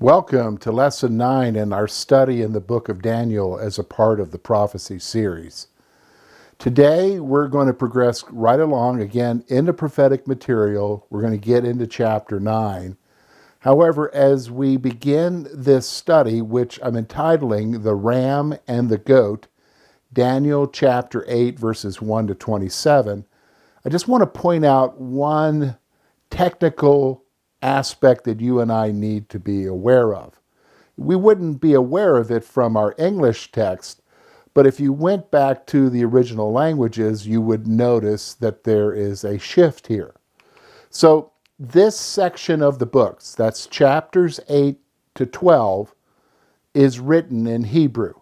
Welcome to Lesson 9 in our study in the book of Daniel as a part of the prophecy series. Today we're going to progress right along again into prophetic material. We're going to get into chapter 9. However, as we begin this study, which I'm entitling The Ram and the Goat, Daniel chapter 8 verses 1 to 27, I just want to point out one technical aspect that you and I need to be aware of. We wouldn't be aware of it from our English text, but if you went back to the original languages, you would notice that there is a shift here. So this section of the books, that's chapters 8 to 12, is written in Hebrew.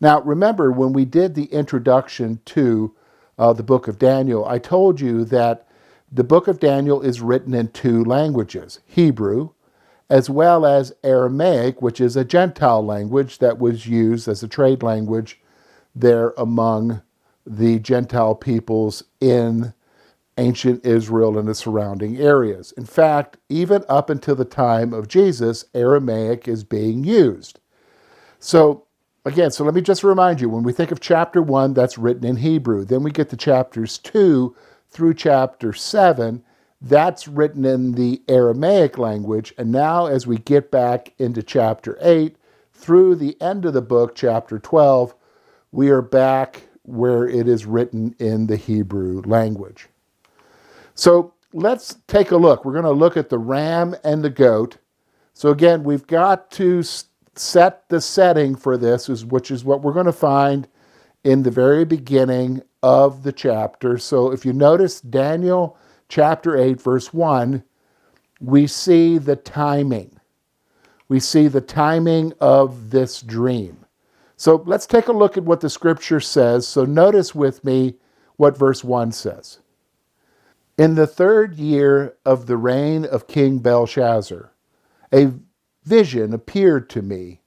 Now remember, when we did the introduction to the book of Daniel, I told you that the book of Daniel is written in two languages, Hebrew, as well as Aramaic, which is a Gentile language that was used as a trade language there among the Gentile peoples in ancient Israel and the surrounding areas. In fact, even up until the time of Jesus, Aramaic is being used. So let me just remind you, when we think of chapter 1, that's written in Hebrew. Then we get to chapters 2 through chapter 7, that's written in the Aramaic language. And now as we get back into chapter 8, through the end of the book, chapter 12, we are back where it is written in the Hebrew language. So let's take a look. We're going to look at the ram and the goat. So again, we've got to set the setting for this, which is what we're going to find in the very beginning of the chapter. So if you notice Daniel chapter 8 verse 1, we see the timing. We see the timing of this dream. So let's take a look at what the scripture says. So notice with me what verse 1 says. In the 3rd year of the reign of King Belshazzar, a vision appeared to me,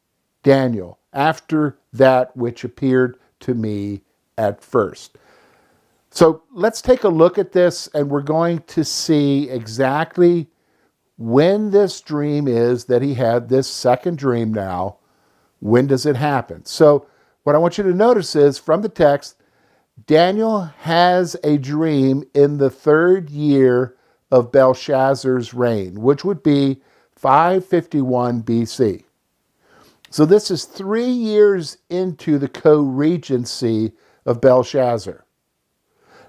Daniel, after that which appeared to me at first. So let's take a look at this, and we're going to see exactly when this dream is that he had, this second dream now. When does it happen? So what I want you to notice is, from the text, Daniel has a dream in the 3rd year of Belshazzar's reign, which would be 551 BC. So this is 3 years into the co-regency of Belshazzar.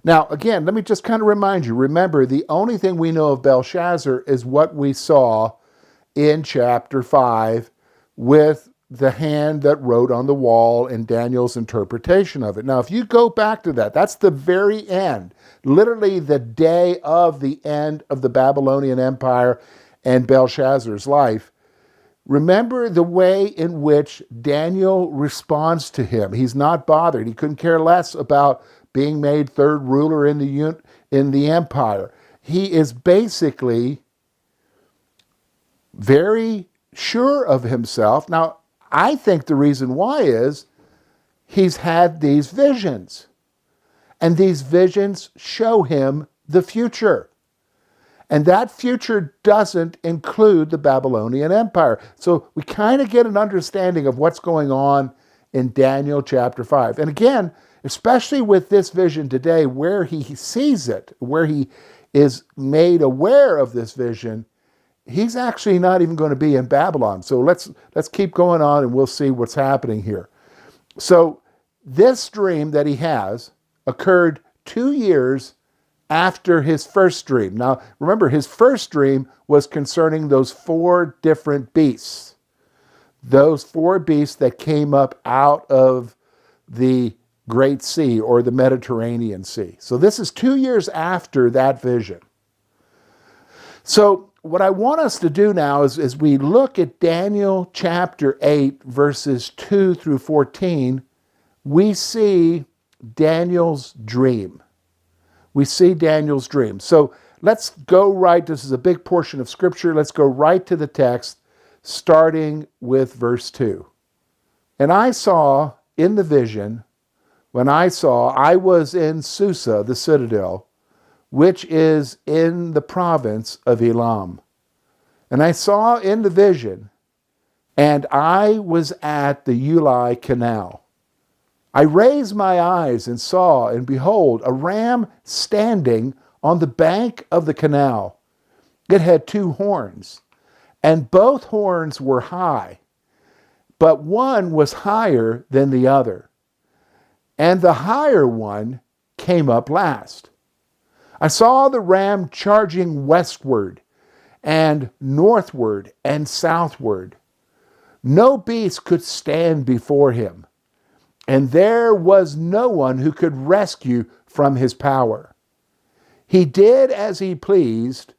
Now, again, let me just kind of remind you, remember, the only thing we know of Belshazzar is what we saw in chapter 5 with the hand that wrote on the wall and Daniel's interpretation of it. Now, if you go back to that, that's the very end, literally the day of the end of the Babylonian Empire and Belshazzar's life. Remember the way in which Daniel responds to him. He's not bothered. He couldn't care less about being made third ruler in the empire. He is basically very sure of himself. Now, I think the reason why is he's had these visions. And these visions show him the future. And that future doesn't include the Babylonian Empire. So we kind of get an understanding of what's going on in Daniel chapter 5. And again, especially with this vision today, where he sees it, where he is made aware of this vision, he's actually not even going to be in Babylon. So let's keep going on and we'll see what's happening here. So this dream that he has occurred 2 years after his first dream. Now, remember, his first dream was concerning those 4 different beasts. Those 4 beasts that came up out of the Great Sea or the Mediterranean Sea. So this is 2 years after that vision. So what I want us to do now is, as we look at Daniel chapter 8, verses 2 through 14, we see Daniel's dream. We see Daniel's dream. So let's go right, this is a big portion of scripture, let's go right to the text, starting with verse 2. And I saw in the vision, I was in Susa, the citadel, which is in the province of Elam. And I saw in the vision, and I was at the Ulai Canal. I raised my eyes and saw, and behold, a ram standing on the bank of the canal. It had two horns, and both horns were high, but one was higher than the other, and the higher one came up last. I saw the ram charging westward and northward and southward. No beast could stand before him, and there was no one who could rescue from his power. He did as he pleased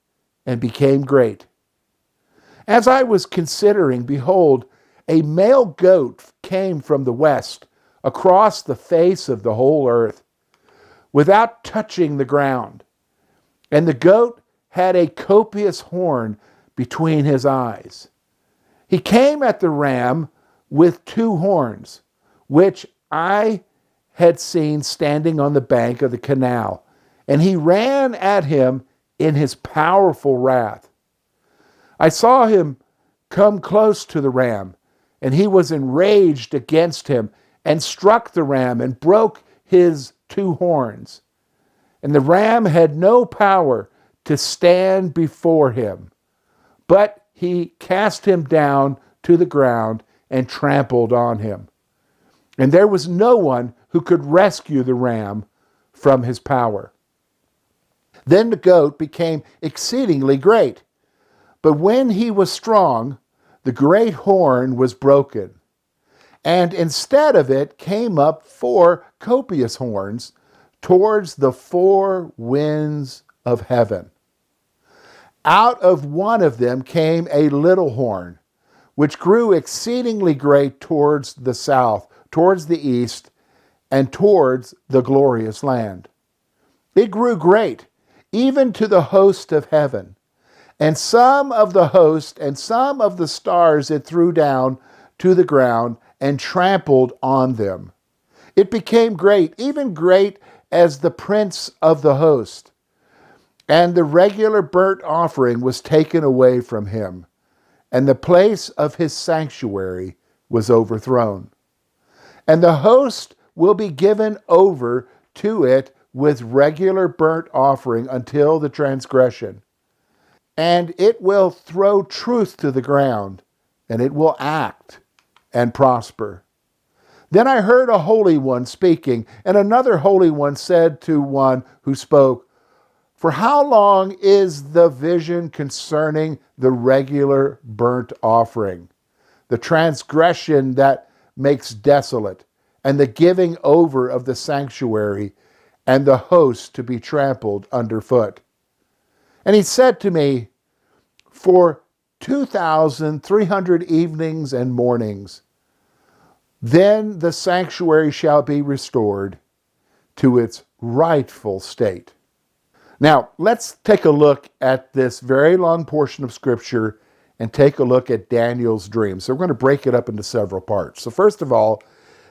and became great. As I was considering, behold, a male goat came from the west across the face of the whole earth, without touching the ground. And the goat had a copious horn between his eyes. He came at the ram with two horns, which I had seen standing on the bank of the canal, and he ran at him in his powerful wrath. I saw him come close to the ram, and he was enraged against him and struck the ram and broke his two horns. And the ram had no power to stand before him, but he cast him down to the ground and trampled on him. And there was no one who could rescue the ram from his power. Then the goat became exceedingly great, but when he was strong, the great horn was broken, and instead of it came up four copious horns towards the four winds of heaven. Out of one of them came a little horn, which grew exceedingly great towards the south, towards the east, and towards the glorious land. It grew great, even to the host of heaven. And some of the host and some of the stars it threw down to the ground and trampled on them. It became great, even great as the prince of the host. And the regular burnt offering was taken away from him, and the place of his sanctuary was overthrown. And the host will be given over to it with regular burnt offering until the transgression. And it will throw truth to the ground, and it will act and prosper. Then I heard a holy one speaking, and another holy one said to one who spoke, "For how long is the vision concerning the regular burnt offering, the transgression that makes desolate, and the giving over of the sanctuary, and the host to be trampled underfoot?" And he said to me, "For 2,300 evenings and mornings, then the sanctuary shall be restored to its rightful state." Now, let's take a look at this very long portion of Scripture and take a look at Daniel's dream. So we're going to break it up into several parts. So first of all,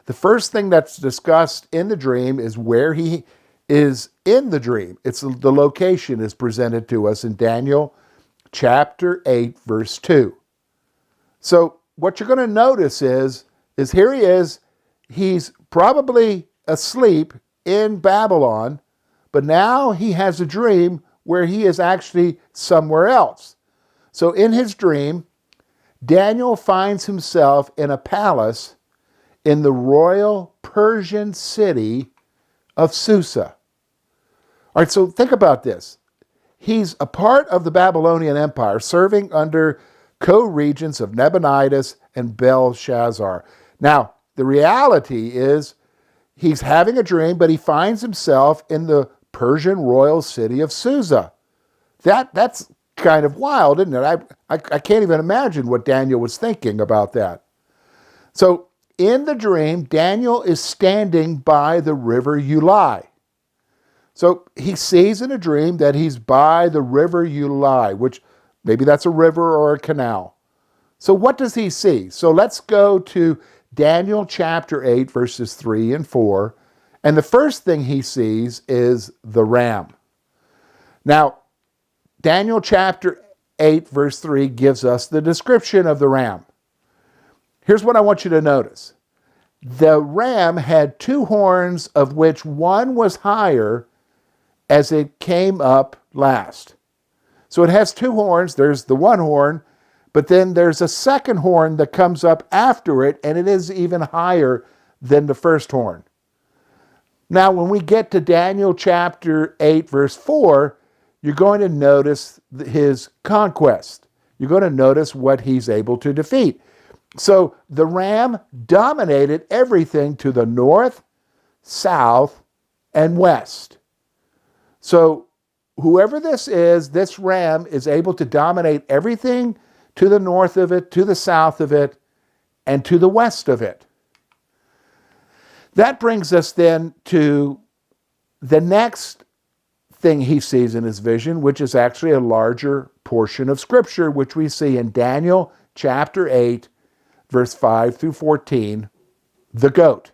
the first thing that's discussed in the dream is where he is in the dream. It's the location is presented to us in Daniel chapter 8, verse 2. So what you're going to notice is here he is. He's probably asleep in Babylon, but now he has a dream where he is actually somewhere else. So in his dream, Daniel finds himself in a palace in the royal Persian city of Susa. All right, so think about this. He's a part of the Babylonian Empire, serving under co-regents of Nabonidus and Belshazzar. Now, the reality is he's having a dream, but he finds himself in the Persian royal city of Susa. That's kind of wild, isn't it? I can't even imagine what Daniel was thinking about that. So in the dream, Daniel is standing by the river Ulai. So he sees in a dream that he's by the river Ulai, which maybe that's a river or a canal. So what does he see? So let's go to Daniel chapter 8, verses 3 and 4. And the first thing he sees is the ram. Now, Daniel chapter 8, verse 3 gives us the description of the ram. Here's what I want you to notice. The ram had 2 horns, of which one was higher as it came up last. So it has 2 horns. There's the one horn, but then there's a second horn that comes up after it, and it is even higher than the first horn. Now, when we get to Daniel chapter 8, verse 4, you're going to notice his conquest. You're going to notice what he's able to defeat. So the ram dominated everything to the north, south, and west. So whoever this ram is able to dominate everything to the north of it, to the south of it, and to the west of it. That brings us then to the next thing he sees in his vision, which is actually a larger portion of Scripture, which we see in Daniel chapter 8, verse 5 through 14, the goat.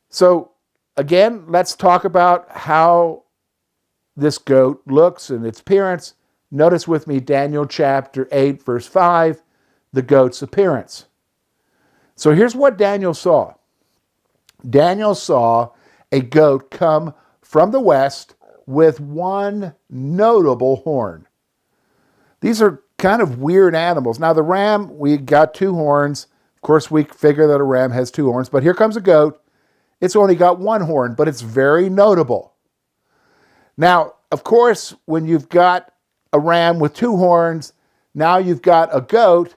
So again, let's talk about how this goat looks and its appearance. Notice with me Daniel chapter 8, verse 5, the goat's appearance. So here's what Daniel saw. Daniel saw a goat come from the west with one notable horn. These are kind of weird animals. Now the ram, we got 2 horns. Of course, we figure that a ram has 2 horns, but here comes a goat. It's only got 1 horn, but it's very notable. Now, of course, when you've got a ram with 2 horns, now you've got a goat.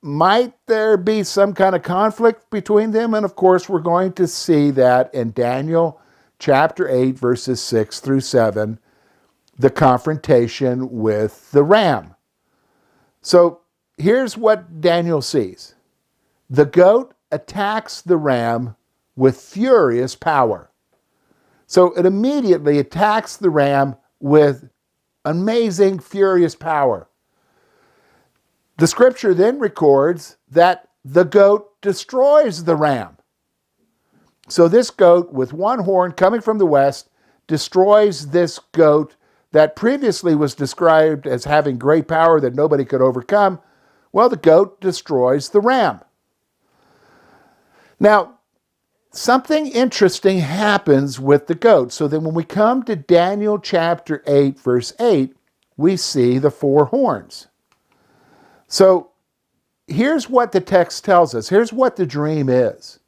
Might there be some kind of conflict between them? And of course, we're going to see that in Daniel chapter 8, verses 6 through 7, the confrontation with the ram. So here's what Daniel sees. The goat attacks the ram with furious power. So it immediately attacks the ram with amazing, furious power. The scripture then records that the goat destroys the ram. So this goat with 1 horn coming from the west destroys this goat that previously was described as having great power that nobody could overcome. Well, the goat destroys the ram. Now, something interesting happens with the goat. So then when we come to Daniel chapter 8, verse 8, we see the 4 horns. So here's what the text tells us. Here's what the dream is.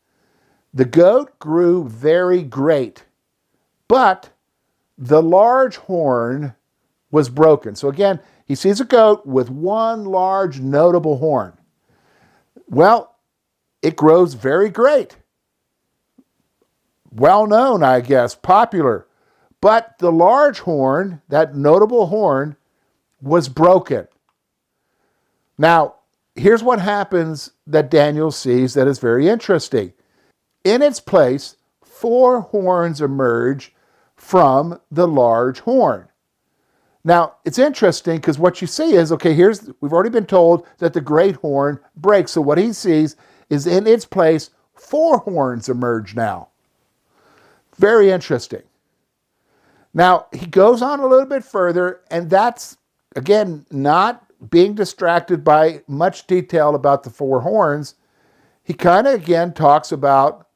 The goat grew very great, but the large horn was broken. So again, he sees a goat with 1 large notable horn. Well, it grows very great. Well known, I guess, popular. But the large horn, that notable horn, was broken. Now, here's what happens that Daniel sees that is very interesting. In its place, 4 horns emerge from the large horn. Now, it's interesting because what you see is, okay, we've already been told that the great horn breaks. So what he sees is in its place, 4 horns emerge now. Very interesting. Now, he goes on a little bit further, and that's, again, not being distracted by much detail about the 4 horns. He kind of, again, talks about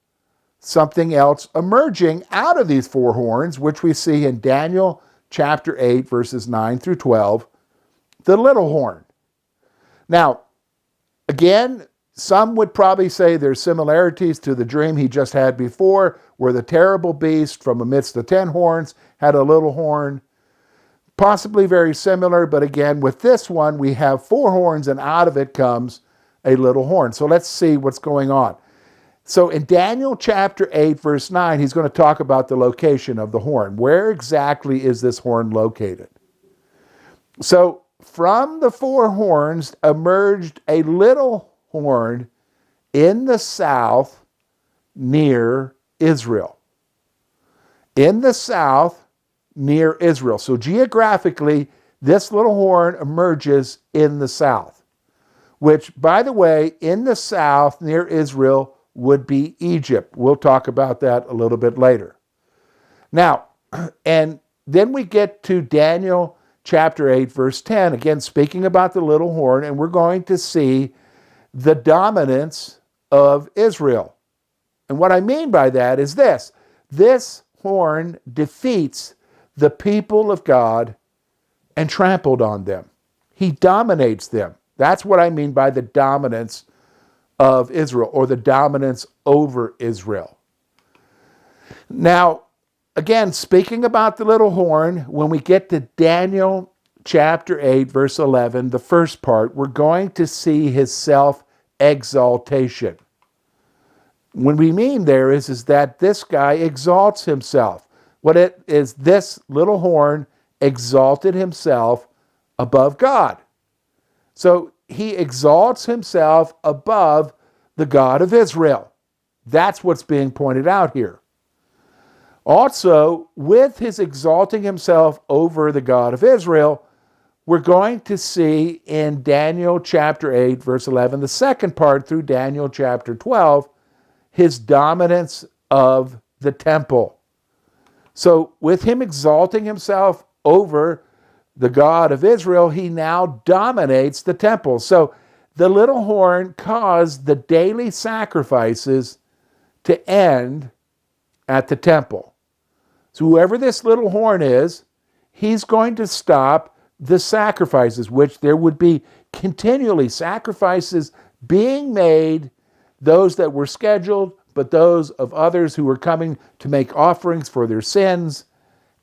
something else emerging out of these 4 horns, which we see in Daniel chapter 8, verses 9 through 12, the little horn. Now, again, some would probably say there's similarities to the dream he just had before, where the terrible beast from amidst the 10 horns had a little horn. Possibly very similar, but again, with this one, we have 4 horns, and out of it comes a little horn. So let's see what's going on. So in Daniel chapter 8, verse 9, he's going to talk about the location of the horn. Where exactly is this horn located? So from the 4 horns emerged a little horn in the south near Israel. In the south near Israel. So geographically, this little horn emerges in the south, which, by the way, in the south near Israel would be Egypt. We'll talk about that a little bit later. Now, and then we get to Daniel chapter 8, verse 10, again speaking about the little horn, and we're going to see the dominance of Israel. And what I mean by that is this. This horn defeats the people of God and trampled on them. He dominates them. That's what I mean by the dominance of Israel, or the dominance over Israel. Now, again, speaking about the little horn, when we get to Daniel chapter 8, verse 11, the first part, we're going to see his self-exaltation. What we mean there is that this guy exalts himself. What it is, this little horn exalted himself above God. So he exalts himself above the God of Israel. That's what's being pointed out here. Also, with his exalting himself over the God of Israel, we're going to see in Daniel chapter 8, verse 11, the second part through Daniel chapter 12, his dominance of the temple. So with him exalting himself over the God of Israel, he now dominates the temple. So the little horn caused the daily sacrifices to end at the temple. So whoever this little horn is, he's going to stop the sacrifices, which there would be continually sacrifices being made, those that were scheduled, but those of others who were coming to make offerings for their sins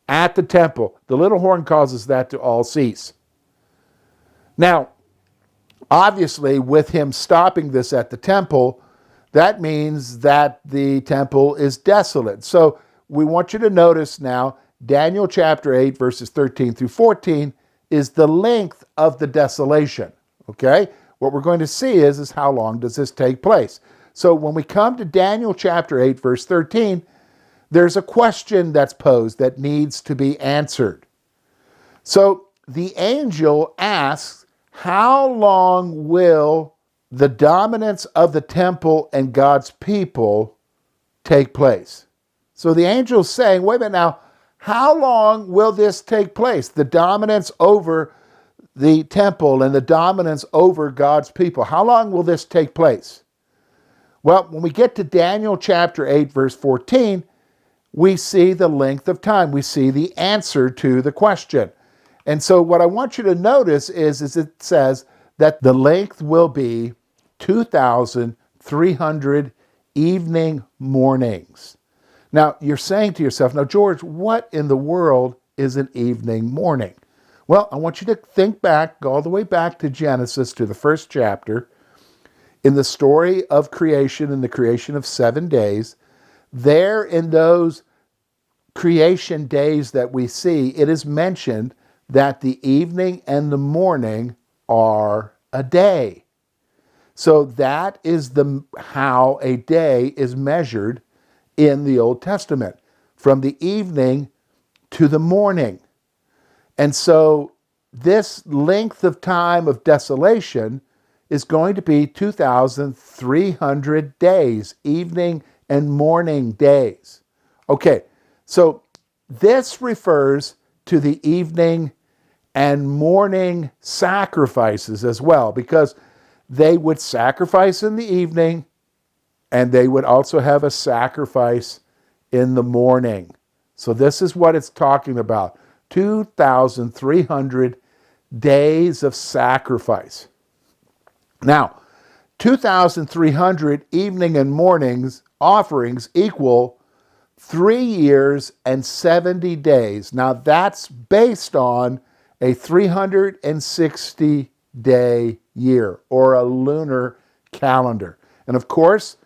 at the temple. The little horn causes that to all cease. Now, obviously, with him stopping this at the temple, that means that the temple is desolate. So we want you to notice now, Daniel chapter 8, verses 13 through 14, is the length of the desolation. Okay? What we're going to see is how long does this take place? So when we come to Daniel chapter 8, verse 13, there's a question that's posed that needs to be answered. So the angel asks, how long will the dominance of the temple and God's people take place? So the angel's saying, wait a minute now, how long will this take place? The dominance over the temple and the dominance over God's people. How long will this take place? Well, when we get to Daniel chapter 8, verse 14, we see the length of time. We see the answer to the question. And so what I want you to notice is it says that the length will be 2,300 evening mornings. Now, you're saying to yourself, now, George, what in the world is an evening morning? Well, I want you to think back, go all the way back to Genesis, to the first chapter. In the story of creation, in the creation of 7 days, there in those creation days that we see, it is mentioned that the evening and the morning are a day. So that is how a day is measured in the Old Testament, from the evening to the morning. And so this length of time of desolation is going to be 2,300 days, evening and morning days. Okay, so this refers to the evening and morning sacrifices as well, because they would sacrifice in the evening and they would also have a sacrifice in the morning. So this is what it's talking about, 2,300 days of sacrifice. Now, 2,300 evening and mornings offerings equal 3 years and 70 days. Now, that's based on a 360-day year, or a lunar calendar. And of course,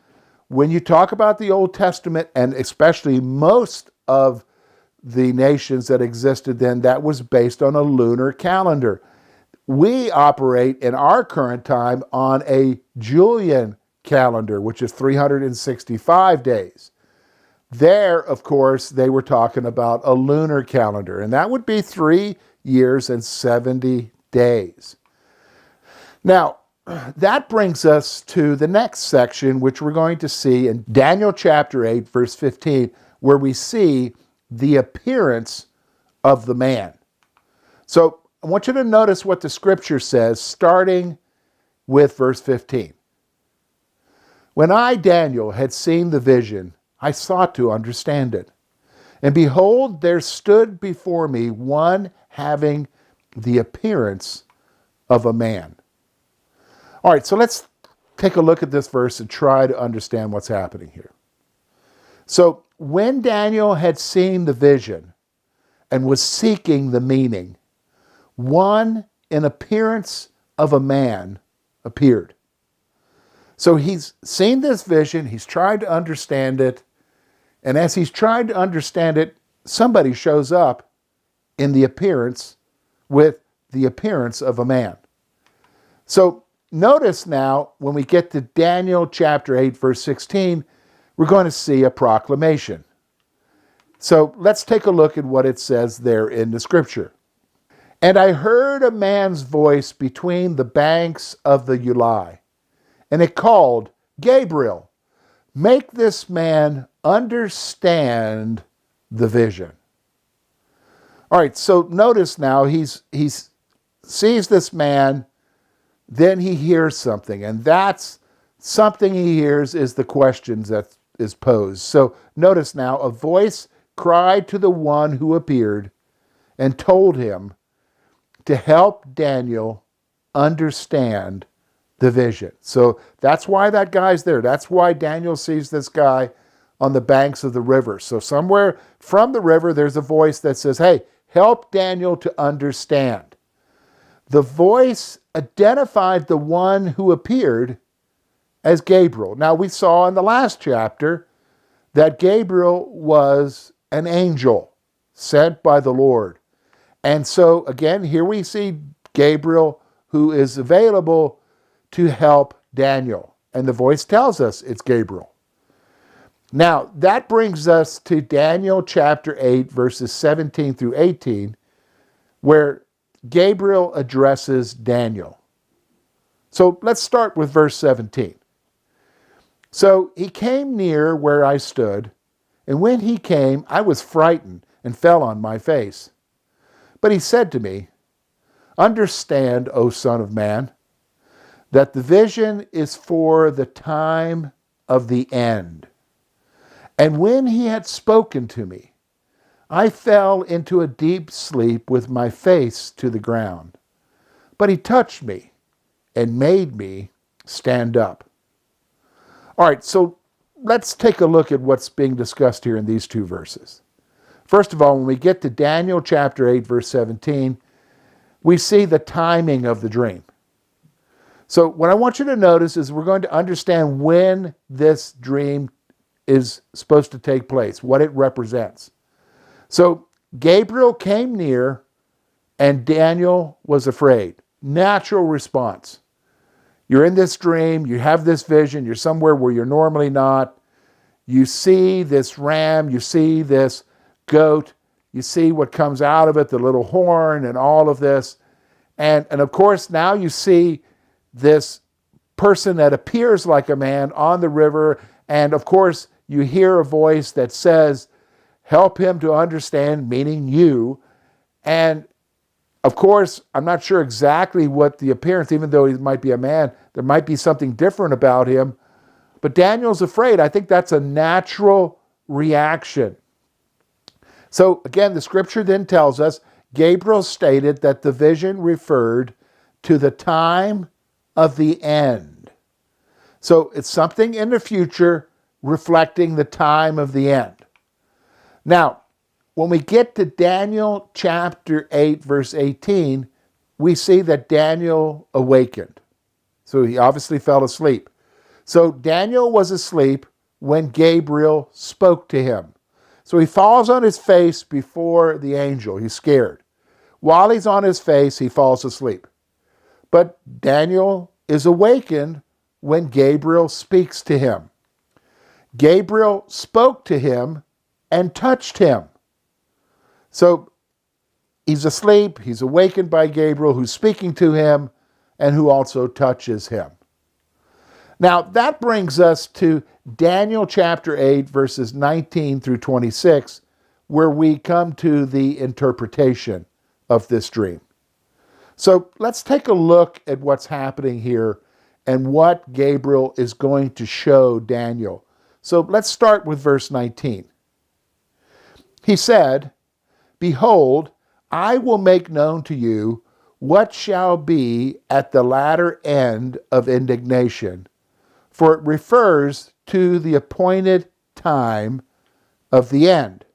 when you talk about the Old Testament, and especially most of the nations that existed then, that was based on a lunar calendar. We operate in our current time on a Julian calendar, which is 365 days. There, of course, they were talking about a lunar calendar, and that would be 3 years and 70 days. Now, that brings us to the next section, which we're going to see in Daniel chapter 8, verse 15, where we see the appearance of the man. So I want you to notice what the scripture says, starting with verse 15. When I, Daniel, had seen the vision, I sought to understand it. And behold, there stood before me one having the appearance of a man. All right, so let's take a look at this verse and try to understand what's happening here. So when Daniel had seen the vision and was seeking the meaning, one in appearance of a man appeared. So he's seen this vision, he's tried to understand it, and as he's tried to understand it, somebody shows up in the appearance with the appearance of a man. So notice now, when we get to Daniel chapter 8, verse 16, we're going to see a proclamation. So let's take a look at what it says there in the scripture. And I heard a man's voice between the banks of the Ulai, and it called, Gabriel, make this man understand the vision. All right, so notice now he sees this man, then he hears something, and that's something he hears is the questions that is posed. So notice now, a voice cried to the one who appeared and told him to help Daniel understand the vision. So that's why that guy's there. That's why Daniel sees this guy on the banks of the river. So somewhere from the river, there's a voice that says, hey, help Daniel to understand. The voice identified the one who appeared as Gabriel. Now, we saw in the last chapter that Gabriel was an angel sent by the Lord. And so, again, here we see Gabriel, who is available to help Daniel. And the voice tells us it's Gabriel. Now, that brings us to Daniel chapter 8, verses 17 through 18, where Gabriel addresses Daniel. So let's start with verse 17. So he came near where I stood, and when he came, I was frightened and fell on my face. But he said to me, understand, O Son of Man, that the vision is for the time of the end. And when he had spoken to me, I fell into a deep sleep with my face to the ground. But he touched me and made me stand up. All right, so let's take a look at what's being discussed here in these two verses. First of all, when we get to Daniel chapter 8, verse 17, we see the timing of the dream. So what I want you to notice is we're going to understand when this dream is supposed to take place, what it represents. So Gabriel came near and Daniel was afraid. Natural response. You're in this dream, you have this vision, you're somewhere where you're normally not. You see this ram, you see this goat, you see what comes out of it, the little horn and all of this. And of course, now you see this person that appears like a man on the river. And of course, you hear a voice that says, help him to understand, meaning you. And of course, I'm not sure exactly what the appearance, even though he might be a man, there might be something different about him. But Daniel's afraid. I think that's a natural reaction. So again, the scripture then tells us, Gabriel stated that the vision referred to the time of the end. So it's something in the future reflecting the time of the end. Now, when we get to Daniel chapter 8, verse 18, we see that Daniel awakened. So he obviously fell asleep. So Daniel was asleep when Gabriel spoke to him. So he falls on his face before the angel. He's scared. While he's on his face, he falls asleep. But Daniel is awakened when Gabriel speaks to him. Gabriel spoke to him and touched him. So he's asleep, he's awakened by Gabriel, who's speaking to him and who also touches him. Now, that brings us to Daniel chapter 8, verses 19 through 26, where we come to the interpretation of this dream. So let's take a look at what's happening here and what Gabriel is going to show Daniel. So let's start with verse 19. He said, "Behold, I will make known to you what shall be at the latter end of indignation, for it refers to the appointed time of the end.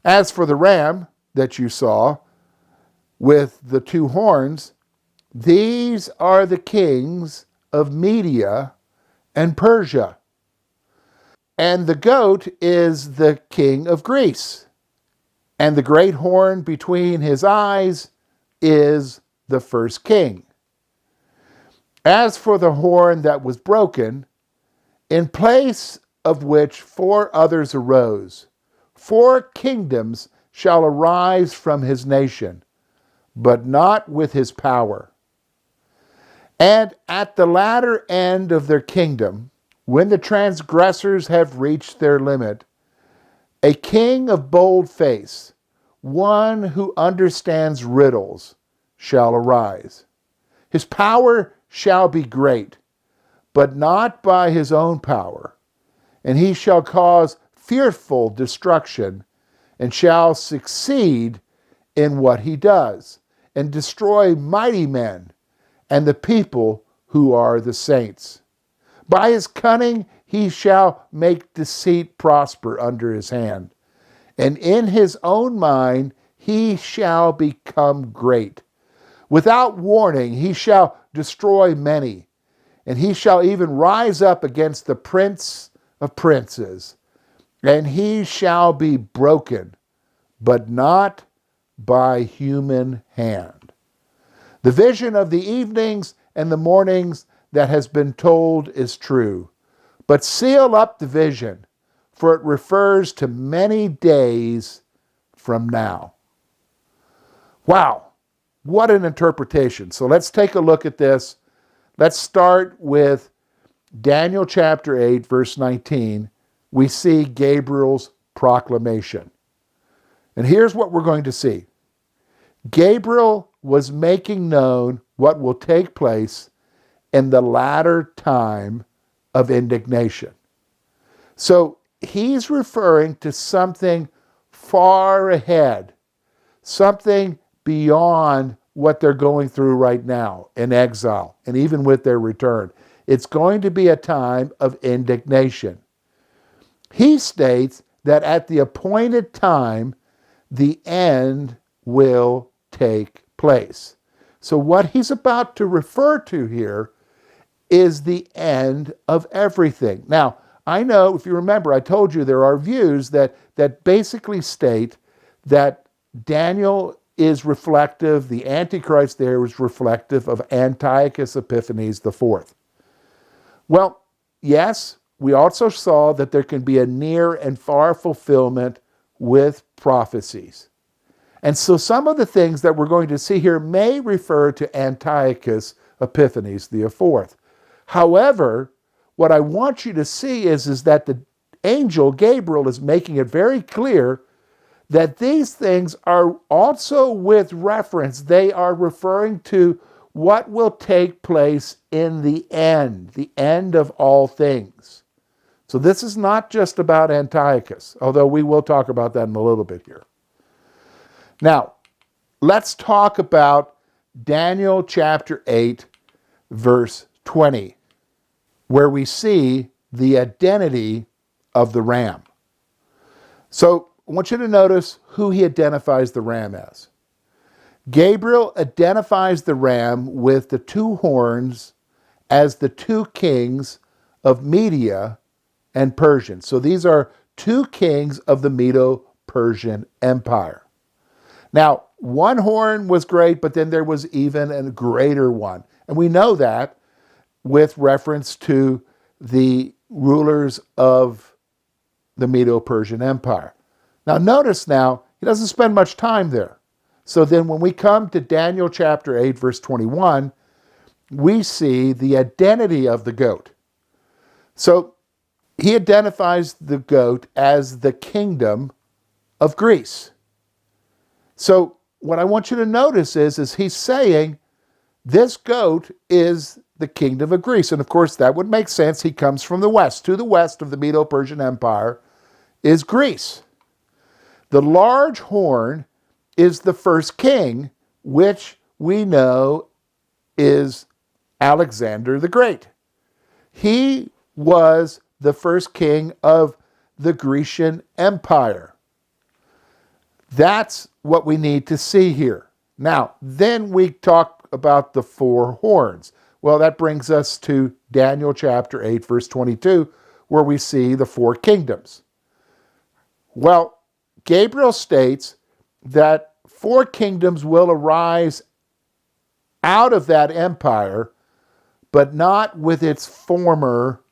As for the ram that you saw with the two horns, these are the kings of Media and Persia. And the goat is the king of Greece. And the great horn between his eyes is the first king. As for the horn that was broken, in place of which 4 others arose, 4 kingdoms shall arise from his nation, but not with his power. And at the latter end of their kingdom, when the transgressors have reached their limit, a king of bold face, one who understands riddles, shall arise. His power shall be great, but not by his own power. And he shall cause fearful destruction, and shall succeed in what he does, and destroy mighty men, and the people who are the saints. By his cunning he shall make deceit prosper under his hand, and in his own mind he shall become great. Without warning he shall destroy many, and he shall even rise up against the prince of princes, and he shall be broken, but not by human hand. The vision of the evenings and the mornings that has been told is true, but seal up the vision, for it refers to many days from now." Wow, what an interpretation. So let's take a look at this. Let's start with Daniel chapter 8, verse 19. We see Gabriel's proclamation. And here's what we're going to see. Gabriel was making known what will take place in the latter time of indignation. So he's referring to something far ahead, something beyond what they're going through right now in exile and even with their return. It's going to be a time of indignation. He states that at the appointed time, the end will take place. So what he's about to refer to here is the end of everything. Now, I know, if you remember, I told you there are views that basically state that Daniel is reflective, the Antichrist there is reflective of Antiochus Epiphanes IV. Well, yes, we also saw that there can be a near and far fulfillment with prophecies. And so some of the things that we're going to see here may refer to Antiochus Epiphanes IV. However, what I want you to see is that the angel Gabriel is making it very clear that these things are also with reference. They are referring to what will take place in the end of all things. So this is not just about Antiochus, although we will talk about that in a little bit here. Now, let's talk about Daniel chapter 8, verse 20, where we see the identity of the ram. So I want you to notice who he identifies the ram as. Gabriel identifies the ram with the 2 horns as the 2 kings of Media and Persia. So these are 2 kings of the Medo-Persian Empire. Now, one horn was great, but then there was even a greater one. And we know that with reference to the rulers of the Medo-Persian Empire. Now, notice now, he doesn't spend much time there. So then when we come to Daniel chapter 8, verse 21, we see the identity of the goat. So he identifies the goat as the kingdom of Greece. So what I want you to notice is he's saying this goat is the kingdom of Greece. And of course, that would make sense. He comes from the west. To the west of the Medo-Persian Empire is Greece. The large horn is the first king, which we know is Alexander the Great. He was the first king of the Grecian Empire. That's what we need to see here. Now, then we talk about the four horns. Well, that brings us to Daniel chapter 8, verse 22, where we see the four kingdoms. Well, Gabriel states that four kingdoms will arise out of that empire, but not with its former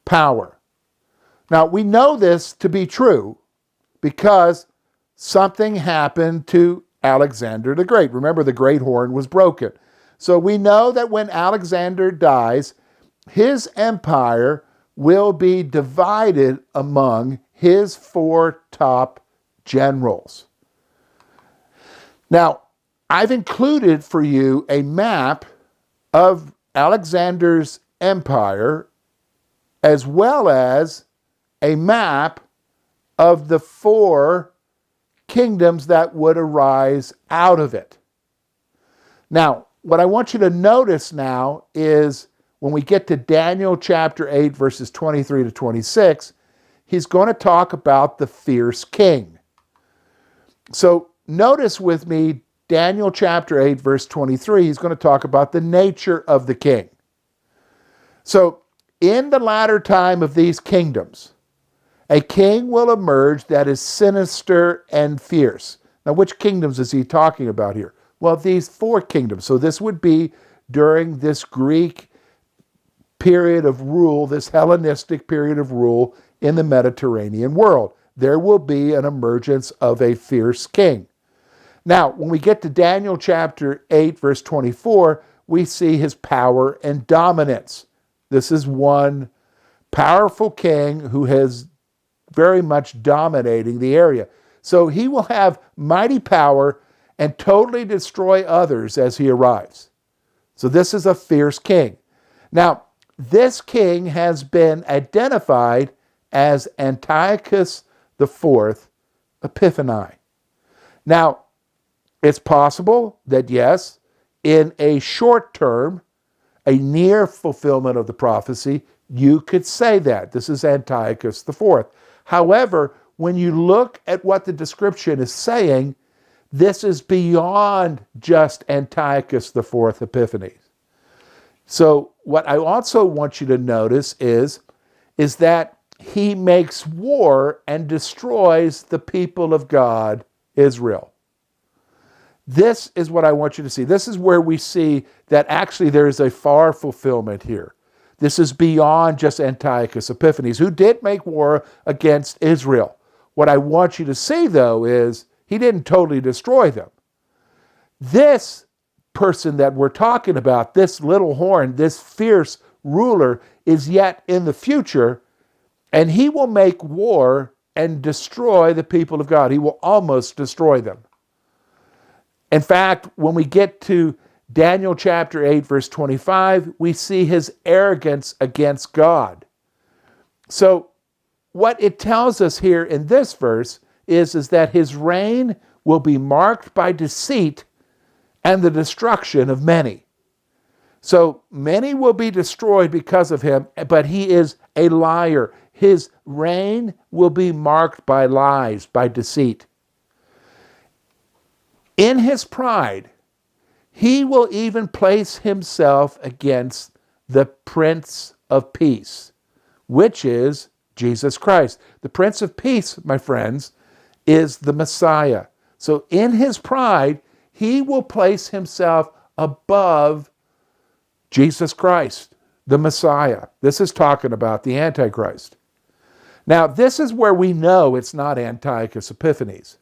power. Now, we know this to be true because something happened to Alexander the Great. Remember, the great horn was broken. So we know that when Alexander dies, his empire will be divided among his four top generals. Now, I've included for you a map of Alexander's empire as well as a map of the four kingdoms that would arise out of it. Now, what I want you to notice now is when we get to Daniel chapter 8, verses 23 to 26, he's going to talk about the fierce king. So notice with me Daniel chapter 8, verse 23, he's going to talk about the nature of the king. So in the latter time of these kingdoms, a king will emerge that is sinister and fierce. Now, which kingdoms is he talking about here? Well, these four kingdoms. So this would be during this Greek period of rule, this Hellenistic period of rule in the Mediterranean world. There will be an emergence of a fierce king. Now, when we get to Daniel chapter 8, verse 24, we see his power and dominance. This is one powerful king who has very much dominating the area. So he will have mighty power and totally destroy others as he arrives. So this is a fierce king. Now, this king has been identified as Antiochus IV Epiphanes. Now, it's possible that, yes, in a short term, a near fulfillment of the prophecy, you could say that. This is Antiochus IV. However, when you look at what the description is saying, this is beyond just Antiochus IV Epiphanes. So what I also want you to notice is that he makes war and destroys the people of God, Israel. This is what I want you to see. This is where we see that actually there is a far fulfillment here. This is beyond just Antiochus Epiphanes, who did make war against Israel. What I want you to see, though, is he didn't totally destroy them. This person that we're talking about, this little horn, this fierce ruler, is yet in the future, and he will make war and destroy the people of God. He will almost destroy them. In fact, when we get to Daniel chapter 8, verse 25, we see his arrogance against God. So what it tells us here in this verse is that his reign will be marked by deceit and the destruction of many. So many will be destroyed because of him, but he is a liar. His reign will be marked by lies, by deceit. In his pride, he will even place himself against the Prince of Peace, which is Jesus Christ. The Prince of Peace, my friends, is the Messiah. So in his pride, he will place himself above Jesus Christ, the Messiah. This is talking about the Antichrist. Now, this is where we know it's not Antiochus Epiphanes.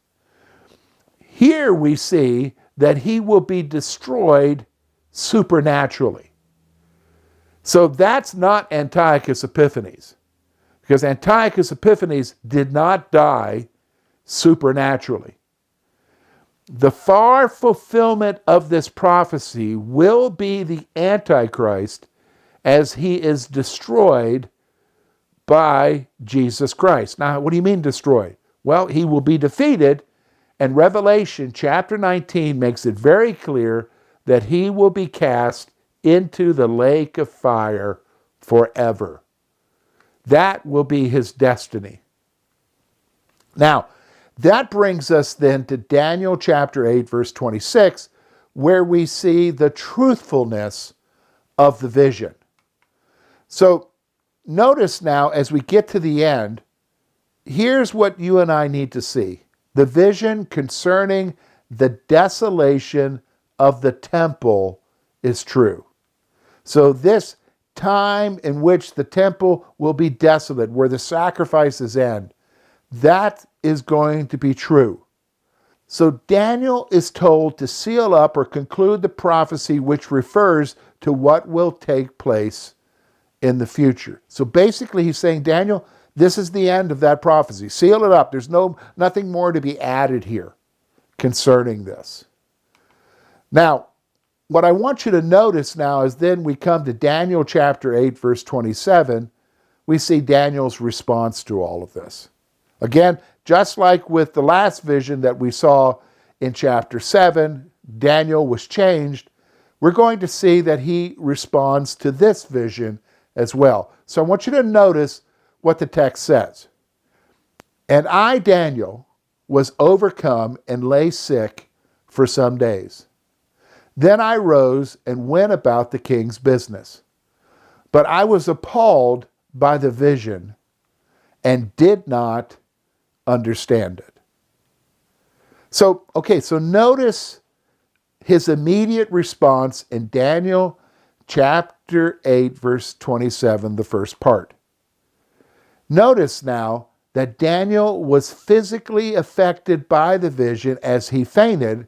Here we see that he will be destroyed supernaturally. So that's not Antiochus Epiphanes, because Antiochus Epiphanes did not die supernaturally. The far fulfillment of this prophecy will be the Antichrist as he is destroyed by Jesus Christ. Now, what do you mean destroyed? Well, he will be defeated, and Revelation chapter 19 makes it very clear that he will be cast into the lake of fire forever. That will be his destiny. Now, that brings us then to Daniel chapter 8, verse 26, where we see the truthfulness of the vision. So notice now, as we get to the end, here's what you and I need to see. The vision concerning the desolation of the temple is true. So this time in which the temple will be desolate, where the sacrifices end, that is going to be true. So Daniel is told to seal up or conclude the prophecy which refers to what will take place in the future. So basically he's saying, Daniel, this is the end of that prophecy. Seal it up. There's nothing more to be added here concerning this. Now, what I want you to notice now is then we come to Daniel chapter 8, verse 27. We see Daniel's response to all of this. Again, just like with the last vision that we saw in chapter 7, Daniel was changed. We're going to see that he responds to this vision as well. So I want you to notice what the text says. And I, Daniel, was overcome and lay sick for some days. Then I rose and went about the king's business. But I was appalled by the vision and did not understand it. So notice his immediate response in Daniel chapter 8, verse 27, the first part. Notice now that Daniel was physically affected by the vision as he fainted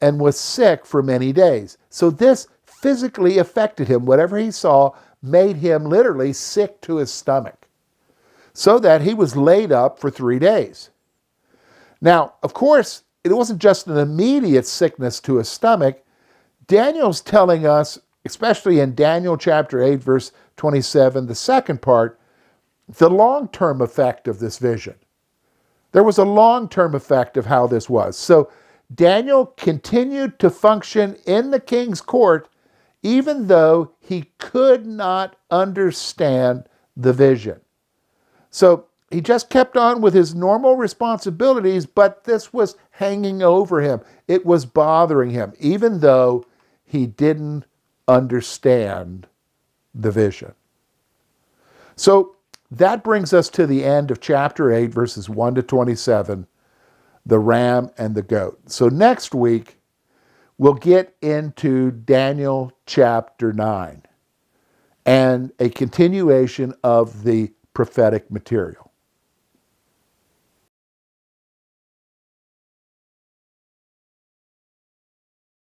and was sick for many days. So this physically affected him. Whatever he saw made him literally sick to his stomach, so that he was laid up for 3 days. Now, of course, it wasn't just an immediate sickness to his stomach. Daniel's telling us, especially in Daniel chapter 8, verse 27, the second part, the long-term effect of this vision. There was a long-term effect of how this was. So Daniel continued to function in the king's court even though he could not understand the vision. So he just kept on with his normal responsibilities, but this was hanging over him. It was bothering him, even though he didn't understand the vision. So that brings us to the end of chapter 8, verses 1 to 27, the ram and the goat. So next week, we'll get into Daniel chapter 9 and a continuation of the prophetic material.